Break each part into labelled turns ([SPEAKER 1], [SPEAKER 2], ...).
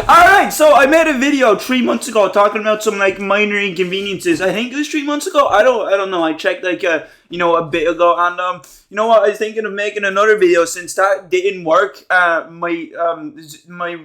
[SPEAKER 1] Alright, so I made a video 3 months ago talking about some like minor inconveniences. I think it was 3 months ago. I don't know. I checked like a bit ago, and you know what? I was thinking of making another video since that didn't work. My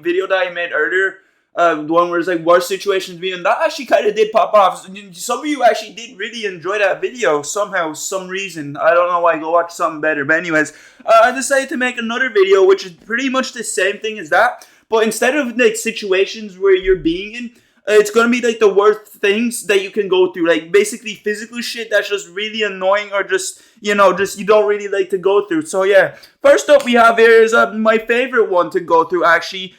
[SPEAKER 1] video that I made earlier, the one where it's like worst situations being, and that actually kind of did pop off. Some of you actually did really enjoy that video somehow, some reason. I don't know why. Go watch something better. But anyways, I decided to make another video, which is pretty much the same thing as that. But instead of like situations where you're being in, it's gonna be like the worst things that you can go through, like basically physical shit that's just really annoying, or just you don't really like to go through. So yeah, first up we have here is my favorite one to go through actually.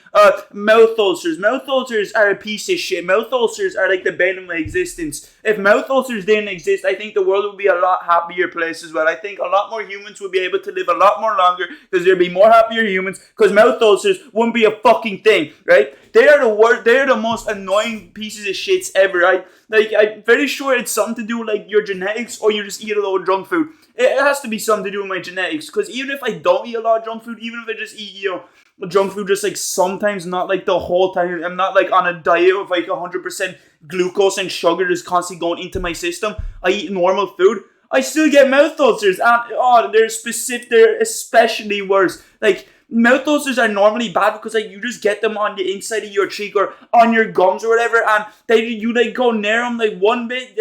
[SPEAKER 1] Mouth ulcers. Mouth ulcers are a piece of shit. Mouth ulcers are like the bane of my existence. If mouth ulcers didn't exist, I think the world would be a lot happier place as well. I think a lot more humans would be able to live a lot more longer because there'd be more happier humans, because mouth ulcers wouldn't be a fucking thing, right? They are the worst. They are the most annoying pieces of shits ever. I'm very sure it's something to do with like your genetics, or you just eat a lot of junk food. It has to be something to do with my genetics, because even if I don't eat a lot of junk food, even if I just eat junk food just like sometimes, not like the whole time, I'm not like on a diet of like 100% glucose and sugar just constantly going into my system. I eat normal food, I still get mouth ulcers, and they're especially worse. Like, mouth ulcers are normally bad because like you just get them on the inside of your cheek or on your gums or whatever, and you like go near them like one bit,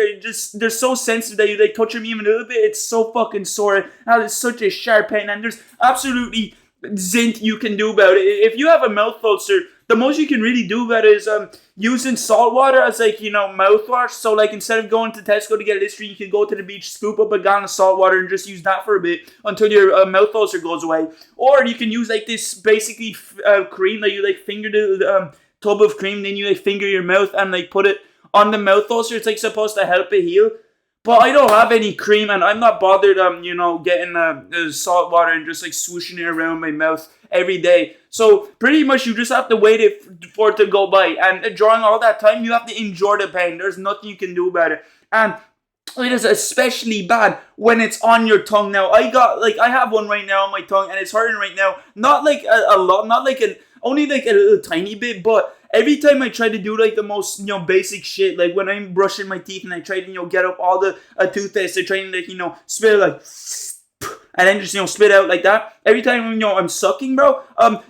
[SPEAKER 1] they're so sensitive that you like touch them even a little bit, it's so fucking sore, and it's such a sharp pain, and there's absolutely zint you can do about it. If you have a mouth ulcer, the most you can really do about it is using salt water as like mouthwash. So like instead of going to Tesco to get Listerine, you can go to the beach, scoop up a gallon of salt water, and just use that for a bit until your mouth ulcer goes away. Or you can use like this basically cream that you like finger the tub of cream, then you like finger your mouth and like put it on the mouth ulcer. It's like supposed to help it heal. But I don't have any cream, and I'm not bothered, getting salt water and just like swooshing it around my mouth every day. So pretty much you just have to wait for it to go by, and during all that time you have to endure the pain. There's nothing you can do about it, and it is especially bad when it's on your tongue. Now I have one right now on my tongue, and it's hurting right now. Not like a lot, not like only like a little tiny bit, but every time I try to do like the most basic shit, like when I'm brushing my teeth and I try to get up all the toothpaste, I try to like spit like, and then just spit out like that. Every time I'm sucking, bro,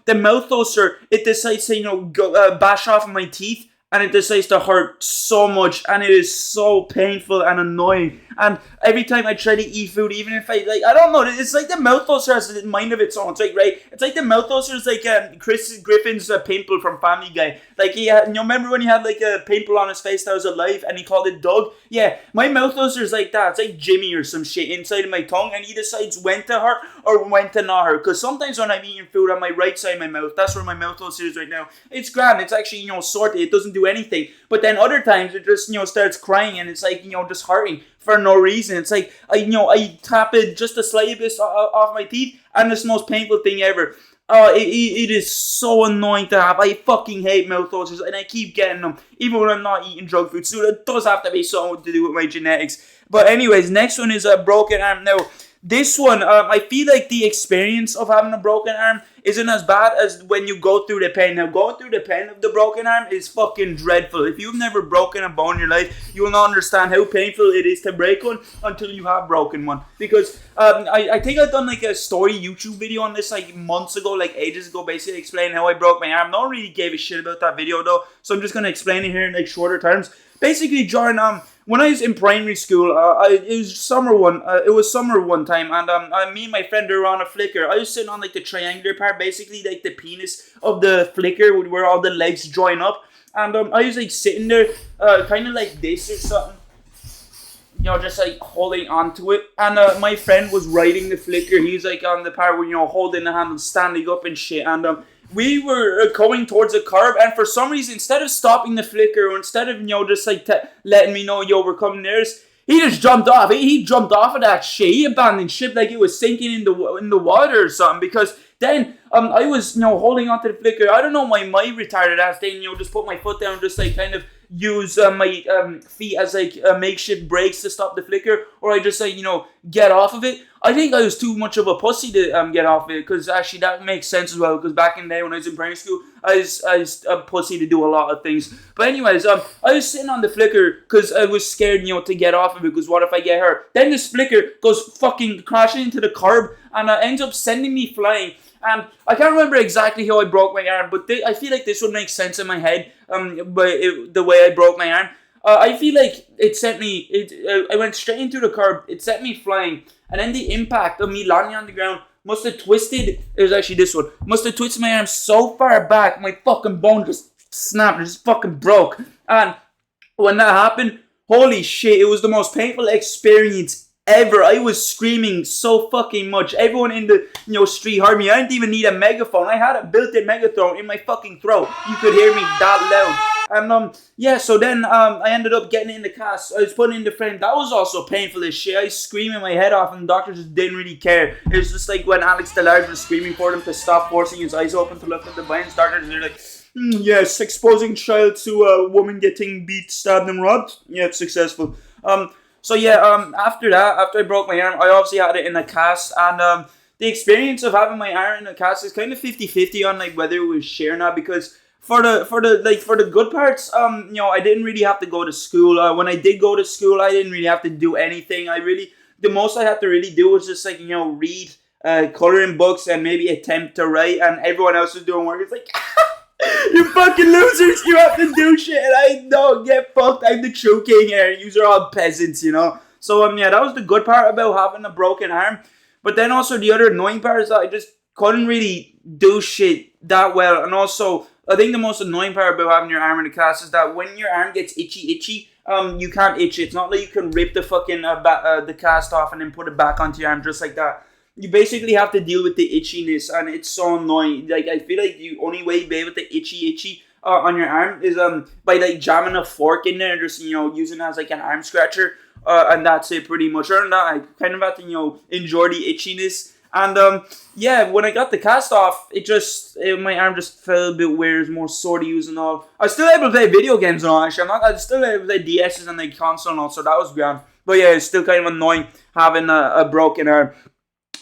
[SPEAKER 1] the mouth ulcer, it decides to go bash off of my teeth, and it decides to hurt so much, and it is so painful and annoying. And every time I try to eat food, even if I don't know, it's like the mouth ulcer has a mind of its own. It's like, right? It's like the mouth ulcer is like Chris Griffin's pimple from Family Guy. Like he had, remember when he had like a pimple on his face that was alive, and he called it Doug? Yeah, my mouth ulcer is like that. It's like Jimmy or some shit inside of my tongue, and he decides when to hurt or when to not hurt. Because sometimes when I'm eating food on my right side of my mouth, that's where my mouth ulcer is right now. It's grand. It's actually sorted. It doesn't do anything. But then other times it just starts crying, and it's like just hurting for no reason. It's like I tap it just the slightest off my teeth, and it's the most painful thing ever. It is so annoying to have. I fucking hate mouth ulcers, and I keep getting them even when I'm not eating junk food. So it does have to be something to do with my genetics. But anyways, next one is a broken arm. Now this one, I feel like the experience of having a broken arm isn't as bad as when you go through the pain. Now, going through the pain of the broken arm is fucking dreadful. If you've never broken a bone in your life, you will not understand how painful it is to break one until you have broken one. Because I think I've done like a story YouTube video on this like months ago, like ages ago, basically explaining how I broke my arm. No one really gave a shit about that video though, so I'm just going to explain it here in like shorter terms. Basically, during when I was in primary school, it was summer one time, and me and my friend were on a flicker. I was sitting on like the triangular part, basically like the penis of the flicker where all the legs join up, and I was like sitting there, kind of like this or something, just like holding onto it, and my friend was riding the flicker. He was like on the part where holding the handle, standing up and shit, and we were going towards a curb, and for some reason, instead of stopping the flicker, or instead of just like letting me know we're coming near us, he just jumped off. He jumped off of that shit. He abandoned ship like it was sinking in the water or something. Because then I was holding onto the flicker. I don't know why my retarded ass thing just put my foot down, just like kind of use my feet as like makeshift brakes to stop the flicker, or I just like get off of it. I think I was too much of a pussy to get off it, because actually that makes sense as well. Because back in the day when I was in primary school, I was a pussy to do a lot of things. But anyways, I was sitting on the flicker because I was scared, to get off of it. Because what if I get hurt? Then this flicker goes fucking crashing into the curb, and ends up sending me flying. And I can't remember exactly how I broke my arm, but I feel like this would make sense in my head. The way I broke my arm. I feel like it sent me. I went straight into the curb. It sent me flying, and then the impact of me landing on the ground must have twisted. It was actually this one. Must have twisted my arm so far back, my fucking bone just snapped. It just fucking broke. And when that happened, holy shit! It was the most painful experience ever. I was screaming so fucking much. Everyone in the street heard me. I didn't even need a megaphone. I had a built-in megaphone in my fucking throat. You could hear me that loud. And so then I ended up getting in the cast. I was put in the frame. That was also painful as shit. I was screaming my head off, and the doctor just didn't really care. It was just like when Alex DeLarge was screaming for them to stop forcing his eyes open to look at the vines. Doctors are like, yes, exposing child to a woman getting beat, stabbed, and robbed. Yeah, it's successful. After that, after I broke my arm, I obviously had it in a cast, and the experience of having my arm in a cast is kind of 50-50 on like whether it was shit or not, because for the good parts, I didn't really have to go to school. When I did go to school, I didn't really have to do anything. The most I had to really do was just like, read, coloring books, and maybe attempt to write, and everyone else was doing work. It's like, you fucking losers, you have to do shit, and I don't get fucked. I'm the true king here. You are all peasants, So that was the good part about having a broken arm. But then also the other annoying part is that I just couldn't really do shit that well. And also, I think the most annoying part about having your arm in a cast is that when your arm gets itchy, you can't itch it. It's not like you can rip the fucking the cast off and then put it back onto your arm just like that. You basically have to deal with the itchiness, and it's so annoying. Like, I feel like the only way you be able to itchy on your arm is by like jamming a fork in there, just using it as like an arm scratcher, and that's it pretty much. Other than that, I kind of have to enjoy the itchiness. And when I got the cast off, my arm just felt a bit weird. It was more sore to use and all. I was still able to play video games and all. Actually, I was still able to play DSs and like console and all, so that was grand. But yeah, it's still kind of annoying having a broken arm.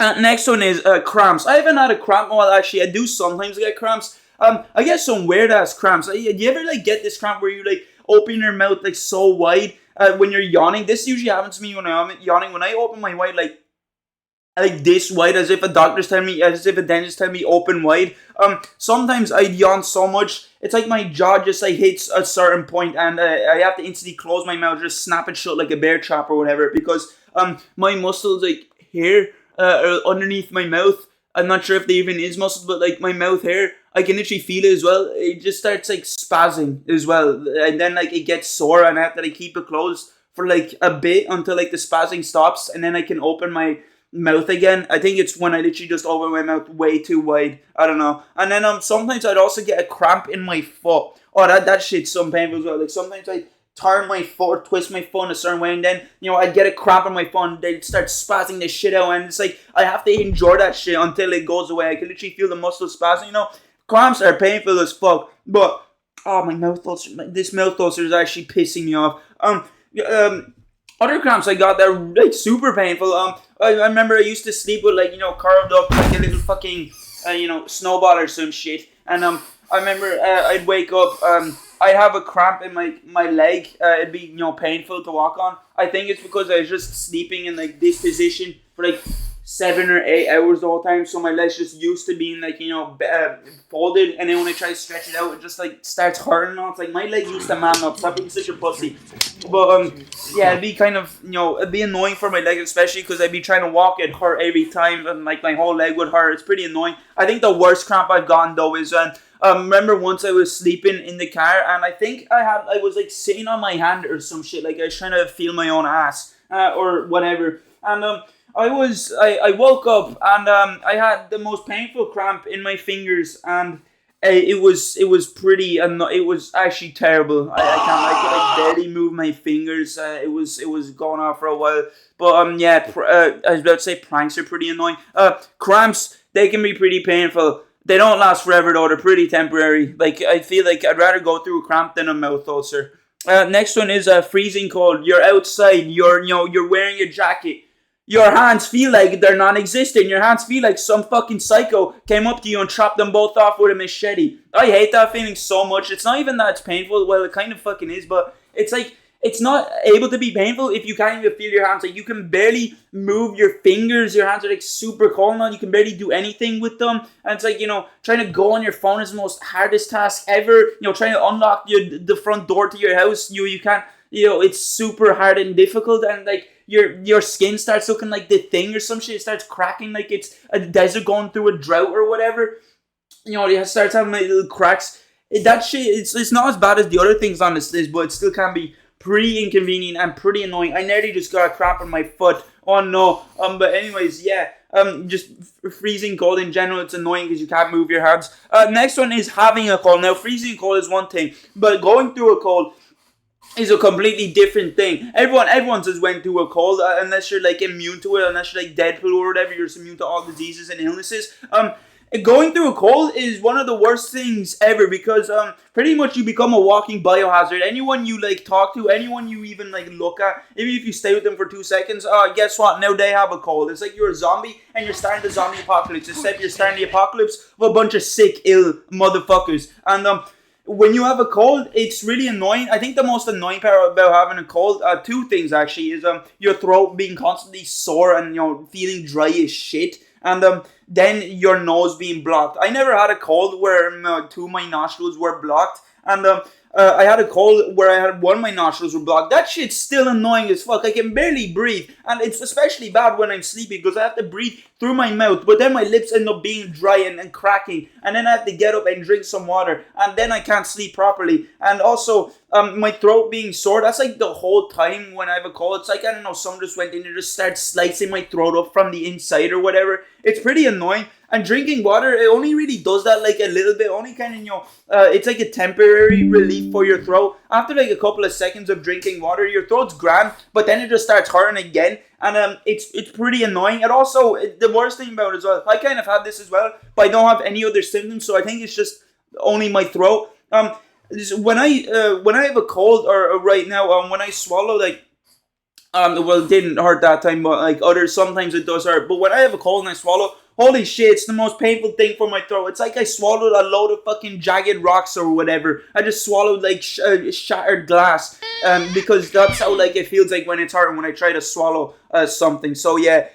[SPEAKER 1] Next one is cramps. I haven't had a cramp. Well, actually, I do sometimes get cramps. I get some weird ass cramps. Do you ever like get this cramp where you like open your mouth like so wide when you're yawning? This usually happens to me when I'm yawning. When I open my mouth like this wide, as if a dentist telling me open wide. Sometimes I yawn so much, it's like my jaw just like hits a certain point, and I have to instantly close my mouth, just snap it shut like a bear trap or whatever, because my muscles like here. Underneath my mouth, I'm not sure if there even is muscles, but like my mouth hair, I can literally feel it as well. It just starts like spazzing as well, and then like it gets sore, and I have to like keep it closed for like a bit until like the spazzing stops, and then I can open my mouth again. I think it's when I literally just open my mouth way too wide. I don't know. And then sometimes I'd also get a cramp in my foot. Oh, that shit's some painful as well. Like sometimes I turn my foot or twist my foot in a certain way, and then I'd get a cramp in my foot, and they'd start spazzing the shit out, and it's like I have to endure that shit until it goes away. I can literally feel the muscles spazzing. Cramps are painful as fuck, but my mouth ulcer, this mouth ulcer is actually pissing me off. Other cramps I got that are like super painful. I remember I used to sleep with like curved up like a little fucking snowball or some shit, and I remember I'd wake up, I'd have a cramp in my leg. It'd be painful to walk on. I think it's because I was just sleeping in like this position for like 7 or 8 hours the whole time, so my legs just used to being like folded, and then when I try to stretch it out, it just like starts hurting. It's like my leg used to man up. Stop being such a pussy. But it'd be kind of it'd be annoying for my leg, especially because I'd be trying to walk, it hurt every time, and like my whole leg would hurt. It's pretty annoying. I think the worst cramp I've gotten though is remember once I was sleeping in the car, and I think I was like sitting on my hand or some shit, like I was trying to feel my own ass or whatever, and I woke up, and I had the most painful cramp in my fingers, and it was pretty, it was actually terrible. I could barely move my fingers. It was going on for a while, but I was about to say pranks are pretty annoying. Cramps, they can be pretty painful. They don't last forever though. They're pretty temporary. Like I feel like I'd rather go through a cramp than a mouth ulcer. Next one is freezing cold. You're outside. You're wearing your jacket. Your hands feel like they're non-existent. Your hands feel like some fucking psycho came up to you and chopped them both off with a machete. I hate that feeling so much. It's not even that it's painful. Well, it kind of fucking is, but it's like it's not able to be painful if you can't even feel your hands. Like you can barely move your fingers. Your hands are like super cold now. You can barely do anything with them. And it's like, trying to go on your phone is the most hardest task ever. Trying to unlock the front door to your house. You can't. It's super hard and difficult, and like your skin starts looking like the thing or some shit. It starts cracking like it's a desert going through a drought or whatever. It starts having like little cracks. That shit, it's not as bad as the other things on this list, but it still can be pretty inconvenient and pretty annoying. I nearly just got a cramp on my foot. Oh no. But anyways, yeah. Just freezing cold in general, it's annoying because you can't move your hands. Next one is having a cold. Now, freezing cold is one thing, but going through a cold is a completely different thing. Everyone just went through a cold, unless you're like immune to it, unless you're like Deadpool or whatever, you're immune to all diseases and illnesses. Going through a cold is one of the worst things ever because pretty much you become a walking biohazard. Anyone you like talk to, anyone you even like look at, even if you stay with them for 2 seconds, guess what? Now they have a cold. It's like you're a zombie and you're starting the zombie apocalypse, except you're starting the apocalypse with a bunch of sick, ill motherfuckers. And when you have a cold, it's really annoying. I think the most annoying part about having a cold, two things actually, is your throat being constantly sore and feeling dry as shit, and then your nose being blocked. I never had a cold where two of my nostrils were blocked, and I had a cold where I had one of my nostrils were blocked. That shit's still annoying as fuck. I can barely breathe, and it's especially bad when I'm sleepy because I have to breathe through my mouth, but then my lips end up being dry and cracking, and then I have to get up and drink some water, and then I can't sleep properly. And also, my throat being sore, that's like the whole time when I have a cold. It's like, I don't know, someone just went in and just started slicing my throat up from the inside or whatever. It's pretty annoying. And drinking water, it only really does that like a little bit, only kind of, it's like a temporary relief for your throat. After like a couple of seconds of drinking water, your throat's grand, but then it just starts hurting again. And it's pretty annoying. And also, the worst thing about it as well, I kind of had this as well, but I don't have any other symptoms, so I think it's just only my throat. When I have a cold, or right now, when I swallow, like, well, it didn't hurt that time, but like others, sometimes it does hurt. But when I have a cold and I swallow, holy shit, it's the most painful thing for my throat. It's like I swallowed a load of fucking jagged rocks or whatever. I just swallowed like shattered glass, because that's how like it feels like when it's hurting when I try to swallow something. So yeah,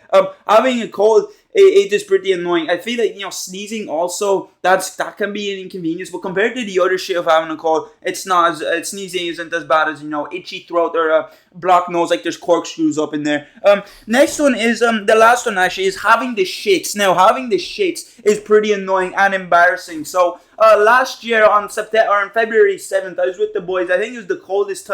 [SPEAKER 1] having a cold, it is pretty annoying. I feel like sneezing also, that can be an inconvenience, but compared to the other shit of having a cold, it's not as sneezing isn't as bad as itchy throat or a blocked nose, like there's corkscrews up in there. Next one is the last one actually is having the shits. Now having the shits is pretty annoying and embarrassing. So last year on February 7th, I was with the boys. I think it was the coldest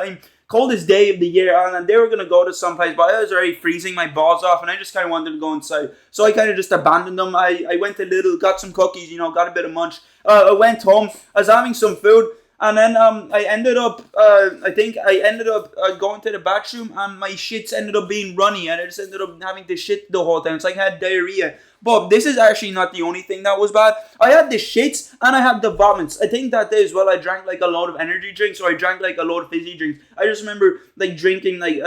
[SPEAKER 1] day of the year, and they were going to go to some place, but I was already freezing my balls off, and I just kind of wanted to go inside. So I kind of just abandoned them. I went to Lidl, got some cookies, got a bit of munch. I went home, I was having some food, and then I ended up going to the bathroom, and my shits ended up being runny, and I just ended up having to shit the whole time. It's like I had diarrhea. But this is actually not the only thing that was bad. I had the shits and I had the vomits. I think that day as well I drank like a load of energy drinks, or I drank like a load of fizzy drinks. I just remember like drinking like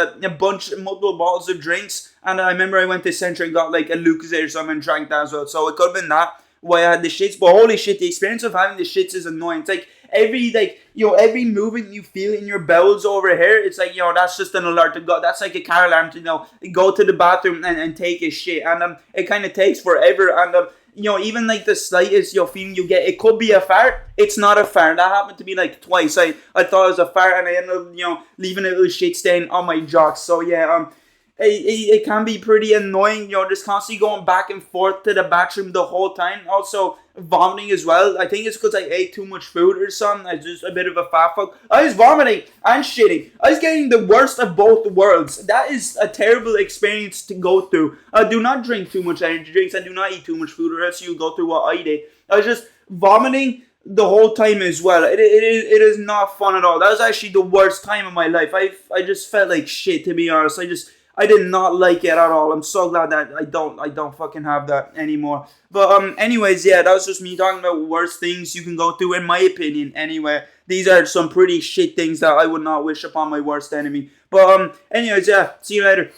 [SPEAKER 1] multiple bottles of drinks, and I remember I went to Central and got like a Lucozade or something and drank that as well. So it could have been that why I had the shits. But holy shit, the experience of having the shits is annoying. It's like every movement you feel in your bowels over here, it's like, that's just an alert to go. That's like a car alarm to, go to the bathroom and take a shit. And it kind of takes forever. And, even like the slightest, feeling you get, it could be a fart. It's not a fart. That happened to me like twice. I thought it was a fart, and I ended up, leaving a little shit stain on my jocks. So yeah, it can be pretty annoying, just constantly going back and forth to the bathroom the whole time. Also, vomiting as well. I think it's because I ate too much food or something. I was just a bit of a fat fuck. I was vomiting and shitting. I was getting the worst of both worlds. That is a terrible experience to go through. Do not drink too much energy drinks and do not eat too much food, or else you'll go through what I did. I was just vomiting the whole time as well. It is not fun at all. That was actually the worst time of my life. I just felt like shit, to be honest. I did not like it at all. I'm so glad that I don't fucking have that anymore. But anyways, yeah, that was just me talking about worst things you can go through, in my opinion. Anyway, these are some pretty shit things that I would not wish upon my worst enemy. But anyways, yeah, see you later.